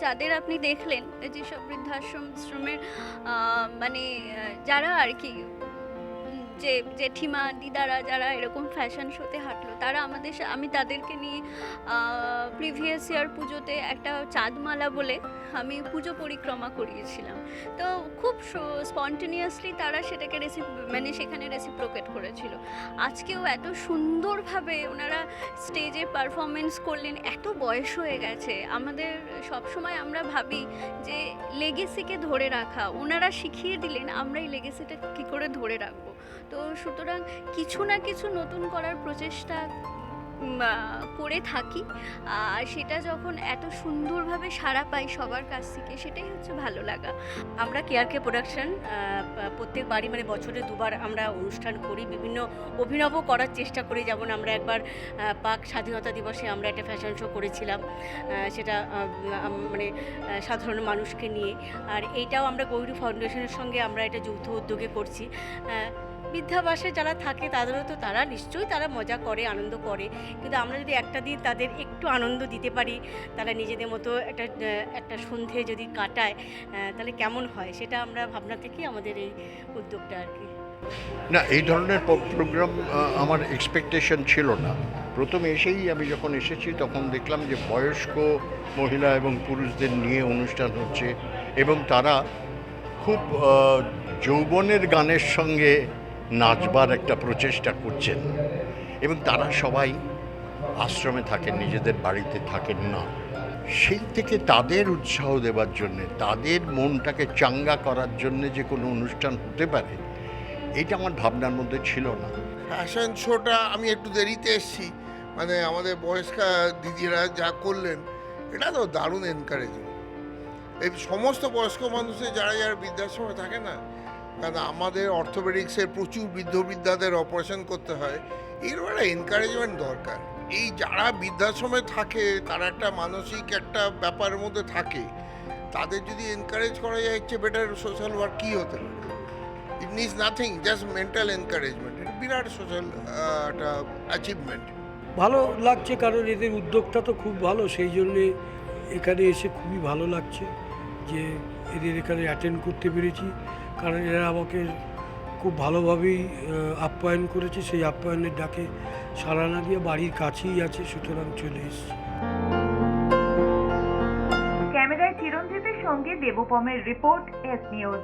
যাদের আপনি দেখলেন যেসব বৃদ্ধাশ্রমের মানে যারা আর কি যে জেঠিমা দিদারা যারা এরকম ফ্যাশন শোতে হাঁটলো, তারা আমি তাদেরকে নিয়ে প্রিভিয়াস ইয়ার পুজোতে একটা চাঁদমালা বলে আমি পুজো পরিক্রমা করিয়েছিলাম। তো খুব স্পন্টেনিয়াসলি তারা সেটাকে মানে সেখানে রেসিপ্রোকেট করেছিল। আজকেও এত সুন্দরভাবে ওনারা স্টেজে পারফরমেন্স করলেন। এত বয়স হয়ে গেছে, আমাদের সবসময় আমরা ভাবি যে লেগেসিকে ধরে রাখা, ওনারা শিখিয়ে দিলেন আমরা এই লেগেসিটা কী করে ধরে রাখবো। তো সুতরাং কিছু না কিছু নতুন করার প্রচেষ্টা করে থাকি, আর সেটা যখন এত সুন্দরভাবে সাড়া পাই সবার কাছ থেকে, সেটাই হচ্ছে ভালো লাগা। আমরা কেয়ারকে প্রোডাকশন প্রত্যেকবারই মানে বছরে দুবার আমরা অনুষ্ঠান করি, বিভিন্ন অভিনব করার চেষ্টা করি। যেমন আমরা একবার পাক স্বাধীনতা দিবসে আমরা একটা ফ্যাশন শো করেছিলাম, সেটা মানে সাধারণ মানুষকে নিয়ে। আর এইটাও আমরা গৌরী ফাউন্ডেশনের সঙ্গে আমরা এটা যৌথ উদ্যোগে করছি। বৃদ্ধাবাসে যারা থাকে তাদেরও তো তারা নিশ্চয়ই তারা মজা করে, আনন্দ করে, কিন্তু আমরা যদি একটা দিন তাদের একটু আনন্দ দিতে পারি, তারা নিজেদের মতো একটা সন্ধে যদি কাটায়, তাহলে কেমন হয়, সেটা আমরা ভাবনা থেকেই আমাদের এই উদ্যোগটা আর কি। না, এই ধরনের প্রোগ্রাম আমার এক্সপেকটেশন ছিল না। প্রথমে এসেই আমি যখন এসেছি তখন দেখলাম যে বয়স্ক মহিলা এবং পুরুষদের নিয়ে অনুষ্ঠান হচ্ছে, এবং তারা খুব যৌবনের গানের সঙ্গে নাচবার একটা প্রচেষ্টা করছেন, এবং তারা সবাই আশ্রমে থাকেন, নিজেদের বাড়িতে থাকেন না। সেই থেকে তাদের উৎসাহ দেওয়ার জন্যে, তাদের মনটাকে চাঙ্গা করার জন্যে যে কোনো অনুষ্ঠান হতে পারে, এটা আমার ভাবনার মধ্যে ছিল না। ফ্যাশন শোটা আমি একটু দেরিতে এসেছি, মানে আমাদের বয়স্কা দিদিরা যা করলেন এটা তো দারুণ এনকারেজিং। এই সমস্ত বয়স্ক মানুষের যারা যারা বৃদ্ধাশ্রমে থাকে না, কারণ আমাদের অর্থোপেডিক্সের প্রচুর বৃদ্ধদের অপারেশন করতে হয়, এরকম একটা এনকারেজমেন্ট দরকার। এই যারা বৃদ্ধাশ্রমে থাকে তারা একটা মানসিক একটা ব্যাপারের মধ্যে থাকে, তাদের যদি এনকারেজ করা যায়, এর চেয়ে বেটার সোশ্যাল ওয়ার্ক কী হতে পারে? It needs nothing, just mental encouragement. এটা বিরাট সোশ্যাল একটা অ্যাচিভমেন্ট। ভালো লাগছে, কারণ এদের উদ্যোগটা তো খুব ভালো, সেই জন্যে এখানে এসে খুবই ভালো লাগছে যে এদের এখানে অ্যাটেন্ড করতে পেরেছি। কারণ এরা আমাকে খুব ভালোভাবেই আপ্যায়ন করেছে, সেই আপ্যায়নের ডাকে সাড়া না দিয়ে বাড়ির কাছেই আছে, সুতরাং চলে এসেছি। ক্যামেরায় চিরঞ্জিতের সঙ্গে দেবপমের রিপোর্ট, এস নিউজ।